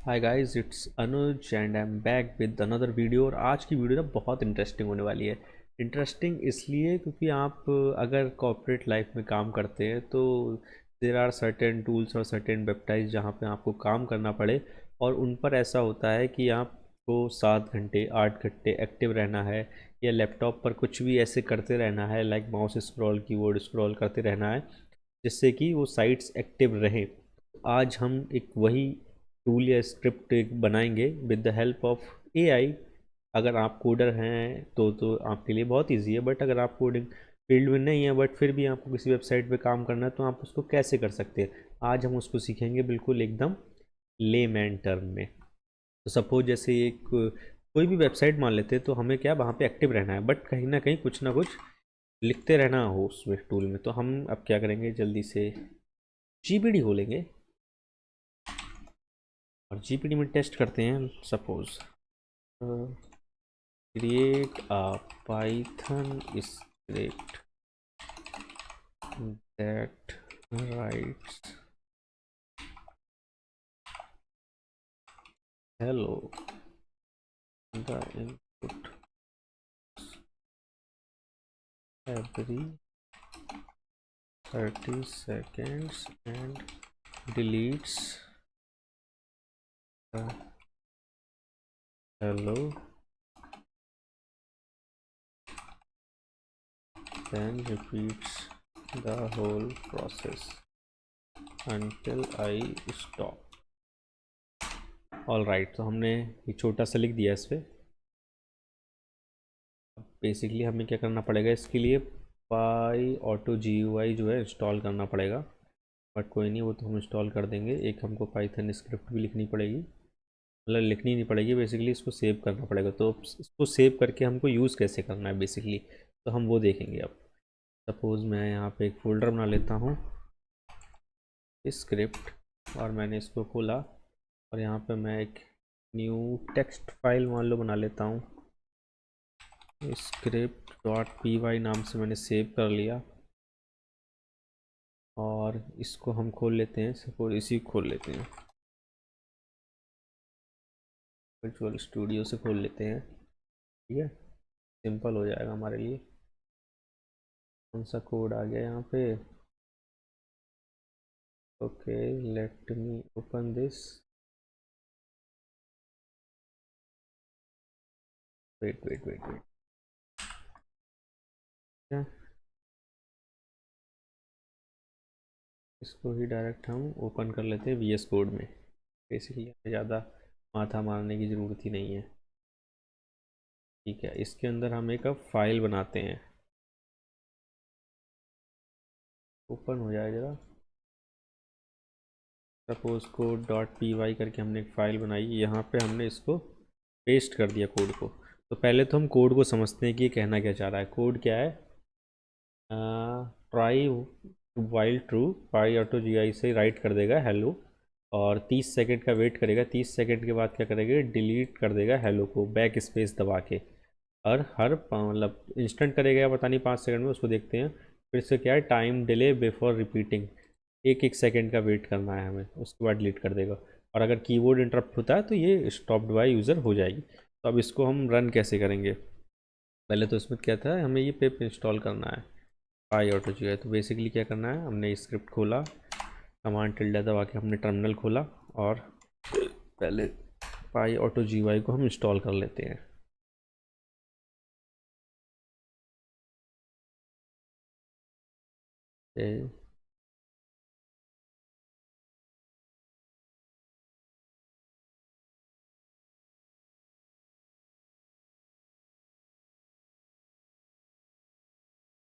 Hi guys, it's Anuj and I am back with another video. और आज की video ना बहुत इंटरेस्टिंग होने वाली है। इंटरेस्टिंग इसलिए क्योंकि आप अगर कॉर्पोरेट लाइफ में काम करते हैं तो देर आर सर्टेन टूल्स और सर्टेन वेबसाइट्स जहाँ पे आपको काम करना पड़े, और उन पर ऐसा होता है कि आपको 7 घंटे 8 घंटे एक्टिव रहना है, या लैपटॉप पर कुछ भी ऐसे करते रहना है, like mouse scroll keyboard scroll करते रहना है, जिससे कि वो साइट्स एक्टिव रहें। आज हम एक वही टूल या स्क्रिप्ट एक बनाएंगे with the help of AI. अगर आप कोडर हैं तो आपके लिए बहुत इजी है, बट अगर आप कोडिंग फील्ड में नहीं है बट फिर भी आपको किसी वेबसाइट पे काम करना है तो आप उसको कैसे कर सकते हैं, आज हम उसको सीखेंगे बिल्कुल एकदम लेमैन टर्म में। तो सपोज जैसे एक कोई भी वेबसाइट मान लेते हैं, तो हमें क्या वहाँ पे एक्टिव रहना है, बट कहीं ना कुछ लिखते रहना हो उस टूल में। तो हम अब क्या करेंगे, जल्दी से जीपीडी खोलेंगे और जीपीडी में टेस्ट करते हैं। Suppose create a Python script that writes hello, the input every 30 seconds and deletes the hello, then repeats the whole process until I stop। All right, तो हमने ये छोटा सा लिख दिया इस पर। बेसिकली हमें क्या करना पड़ेगा, इसके लिए पाई ऑटो GUI जो है इंस्टॉल करना पड़ेगा, बट कोई नहीं, वो तो हम इंस्टॉल कर देंगे। एक हमको पाइथन स्क्रिप्ट भी लिखनी पड़ेगी, मतलब लिखनी नहीं पड़ेगी, बेसिकली इसको सेव करना पड़ेगा। तो इसको सेव करके हमको यूज़ कैसे करना है बेसिकली, तो हम वो देखेंगे अब। सपोज़ मैं यहाँ पे एक फ़ोल्डर बना लेता हूँ स्क्रिप्ट, और मैंने इसको खोला, और यहाँ पे मैं एक न्यू टेक्स्ट फाइल मान लो बना लेता हूँ, script.py नाम से मैंने सेव कर लिया। और इसको हम खोल लेते हैं, सपोज इसी को खोल लेते हैं, विजुअल स्टूडियो से खोल लेते हैं। ठीक है, सिंपल हो जाएगा हमारे लिए। कौन सा कोड आ गया यहाँ पे? Okay, let me open this. Wait wait wait wait, क्या इसको ही डायरेक्ट हम ओपन कर लेते हैं VS कोड में। बेसिकली हमें ज़्यादा माथा मारने की ज़रूरत ही नहीं है। ठीक है, इसके अंदर हम एक अब फाइल बनाते हैं। ओपन हो जाए ज़रा। सपोज कोड डॉट पी करके हमने एक फ़ाइल बनाई, यहाँ पे हमने इसको पेस्ट कर दिया कोड को। तो पहले तो हम कोड को समझते हैं कि ये कहना क्या चाह रहा है। कोड क्या है? ट्राई वाइल ट्रू, पाई ऑटो GUI से राइट कर देगा हेलो, और 30 सेकंड का वेट करेगा। 30 सेकंड के बाद क्या करेगा, डिलीट कर देगा हेलो को बैक स्पेस दबा के। और हर मतलब इंस्टेंट करेगा या पता नहीं 5 सेकंड में, उसको देखते हैं। फिर से क्या है, टाइम डिले बिफोर रिपीटिंग, एक एक सेकंड का वेट करना है हमें, उसके बाद डिलीट कर देगा। और अगर कीबोर्ड इंटरप्ट होता है तो ये स्टॉप्ड बाय यूज़र हो जाएगी। तो अब इसको हम रन कैसे करेंगे? पहले तो इसमें क्या था, हमें ये पिप इंस्टॉल करना है, पाई ऑटो GUI। तो बेसिकली क्या करना है, हमने स्क्रिप्ट खोला, कमांड टिल्डा दबा के हमने टर्मिनल खोला, और पहले पाई ऑटो GUI को हम इंस्टॉल कर लेते हैं। ए,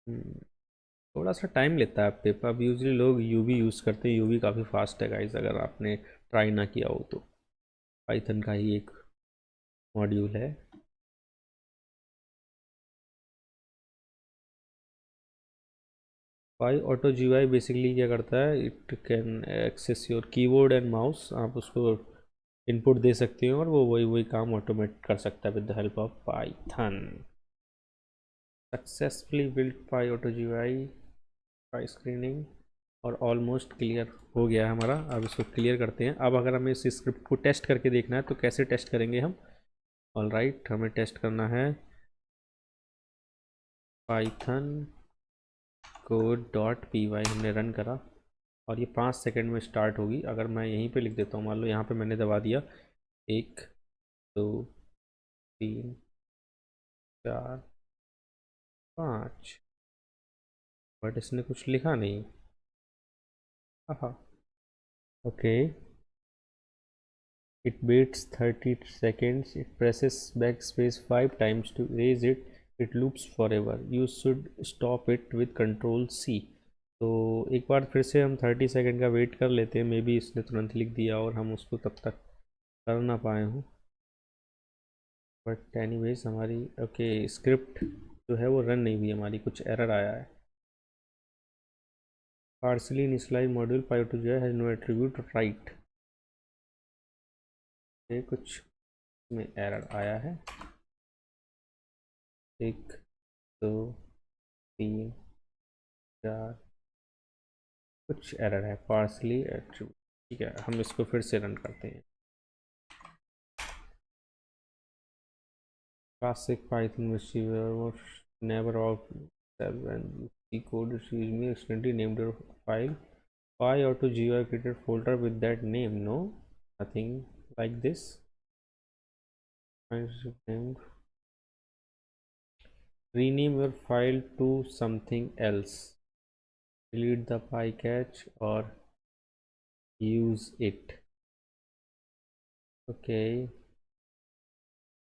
हम्म, थोड़ा सा टाइम लेता है पिप। अब यूजली लोग यूवी यूज़ करते हैं, यूवी काफ़ी फास्ट है गाइस, अगर आपने ट्राई ना किया हो तो। पाइथन का ही एक मॉड्यूल है। पाई ऑटो GUI बेसिकली क्या करता है, it can access your keyboard and mouse. आप उसको इनपुट दे सकते हो और वो वही वही काम ऑटोमेट कर सकता है with the help of Python. Successfully built pi auto GUI, pi screening. और ऑलमोस्ट क्लियर हो गया है हमारा। अब इसको क्लियर करते हैं। अब अगर हमें इस स्क्रिप्ट को टेस्ट करके देखना है तो कैसे टेस्ट करेंगे हम? ऑल राइट, हमें टेस्ट करना है पाइथन code.py। हमने रन करा और ये 5 सेकंड में स्टार्ट होगी। अगर मैं यहीं पे लिख देता हूँ, मान लो यहाँ पे मैंने दबा दिया 1 2 3 4 5, बट इसने कुछ लिखा नहीं। हाँ, okay. It waits 30 seconds. It presses backspace 5 times to erase it. It loops forever. You should stop it with Control C. तो एक बार फिर से हम 30 सेकंड का वेट कर लेते हैं। मे बी इसने तुरंत लिख दिया और हम उसको तब तक कर ना पाए हों। बट एनीवेज हमारी ओके स्क्रिप्ट जो है वो रन नहीं हुई हमारी, कुछ एरर आया है। Partially initialize module pi two जो है नो एट्रीब्यूट राइट। ये कुछ में एरर आया है। 1 2 3 4, कुछ एरर है पार्सली एट्रीब्यूट। ठीक है, हम इसको फिर से रन करते हैं। Classic Python receiver never of when the code is using accidentally named your file py auto GUI created folder with that name. No, nothing like this. Named, rename your file to something else, delete the bycatch or use it. Okay,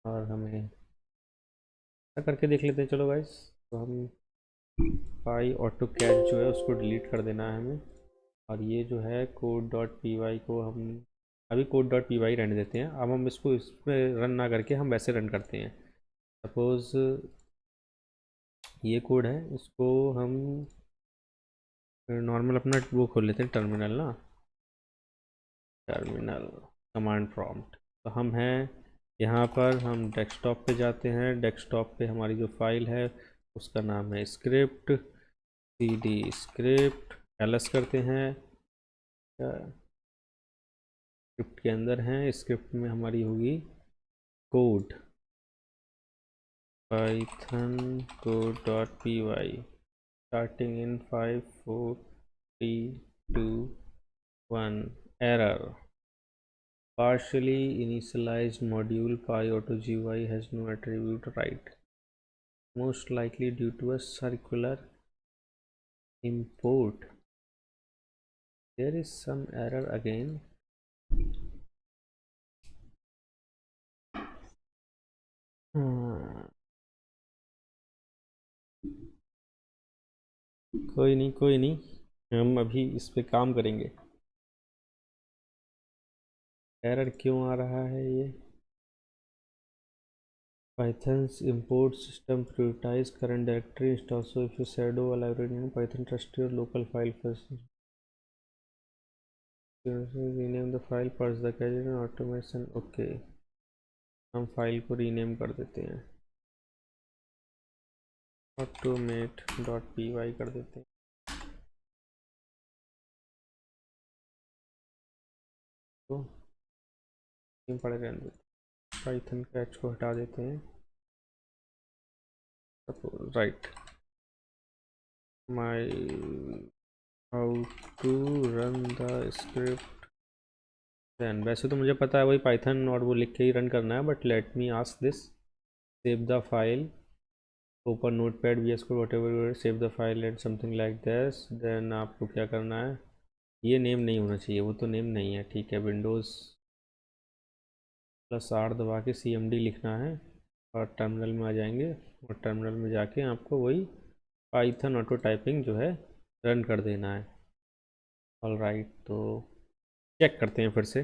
और हमें ऐसा करके देख लेते हैं। चलो guys, तो हम पाई ऑटो कैच जो है उसको डिलीट कर देना है हमें। और ये जो है code.py को हम अभी code.py रहने देते हैं। अब हम इसको इस पर रन ना करके हम वैसे रन करते हैं। सपोज़ ये कोड है, इसको हम नॉर्मल अपना वो खोल लेते हैं, टर्मिनल ना, टर्मिनल कमांड प्रॉम्प्ट। तो हम हैं यहाँ पर, हम डेस्कटॉप पे जाते हैं। डेस्कटॉप पे हमारी जो फाइल है उसका नाम है स्क्रिप्ट, cd स्क्रिप्ट ls करते हैं। स्क्रिप्ट के अंदर हैं, स्क्रिप्ट में हमारी होगी code python code.py starting in 5 4 3 2 1 error partially initialized module py-auto-GUI has no attribute right, most likely due to a circular import. There is some error again. कोई नहीं कोई नहीं, हम अभी इस पे काम करेंगे। एरर क्यों आ रहा है ये? Python's import system prioritize current directory instead. Also, if you shadow a library in Python, trust your local file first. Rename the file, parse the cache and automation. Okay, हम फाइल को rename कर देते हैं, automate.py कर देते हैं। तो पड़े रहने देते हैं, पाइथन कैच को हटा देते हैं। Right, my how to run the script then. वैसे तो मुझे पता है वही पाइथन और वो लिख के ही रन करना है, but let me ask this. Save the file, open Notepad VS code whatever, save the file and something like this. Then आपको क्या करना है, ये नेम नहीं होना चाहिए, वो तो नेम नहीं है। ठीक है, विंडोज़ +R दबा के CMD लिखना है और टर्मिनल में आ जाएंगे। और टर्मिनल में जाके आपको वही पाइथन ऑटो टाइपिंग जो है रन कर देना है। ऑल राइट, तो चेक करते हैं फिर से।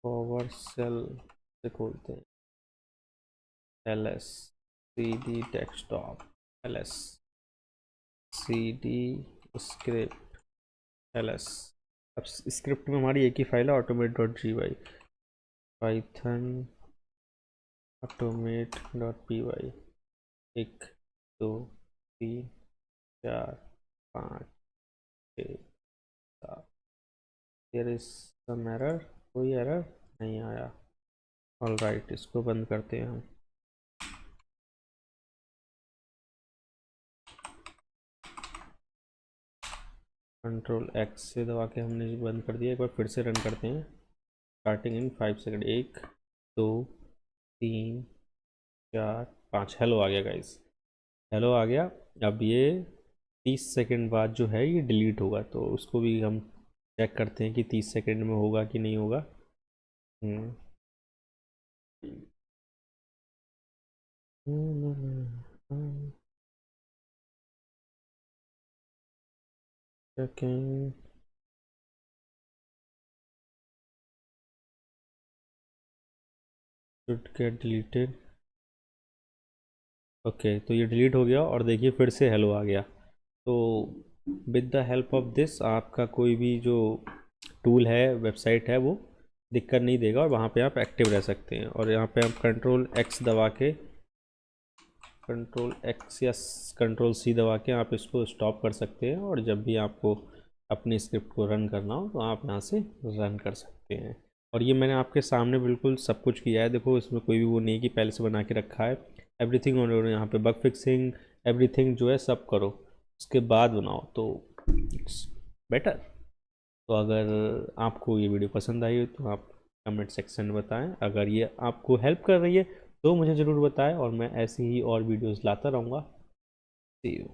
पावर सेल से खोलते हैं, ls cd desktop, ls cd script, ls। अब स्क्रिप्ट में हमारी एक ही फाइल है, automate.py, Python automate dot P Y 1 2 3 4 5 6 7। There is some error, कोई एरर नहीं आया। ऑल राइट, इसको बंद करते हैं हम। कंट्रोल एक्स से दबा के हमने बंद कर दिया। एक बार फिर से रन करते हैं, स्टार्टिंग इन 5 सेकेंड। 1 2 3 4 5। हेलो आ गया गाइस, हेलो आ गया। अब ये 30 सेकेंड बाद जो है ये डिलीट होगा, तो उसको भी हम चेक करते हैं कि 30 सेकेंड में होगा कि नहीं होगा। Second should get deleted। Okay, तो ये डिलीट हो गया और देखिए फिर से हेलो आ गया। तो with the help of this आपका कोई भी जो टूल है, वेबसाइट है, वो दिक्कत नहीं देगा और वहाँ पे आप एक्टिव रह सकते हैं। और यहाँ पे आप कंट्रोल एक्स दबा के, कंट्रोल एक्स या कंट्रोल सी दबा के आप इसको स्टॉप कर सकते हैं। और जब भी आपको अपनी स्क्रिप्ट को रन करना हो तो आप यहाँ से रन कर सकते हैं। और ये मैंने आपके सामने बिल्कुल सब कुछ किया है। देखो इसमें कोई भी वो नहीं कि पहले से बना के रखा है। एवरीथिंग ऑन, यहाँ पे बग फिक्सिंग एवरीथिंग जो है सब करो, उसके बाद बनाओ तो इट्स बेटर। तो अगर आपको ये वीडियो पसंद आई हो तो आप कमेंट सेक्शन में बताएं। अगर ये आपको हेल्प कर रही है तो मुझे ज़रूर बताएं, और मैं ऐसी ही और वीडियोस लाता रहूँगा। सी यू।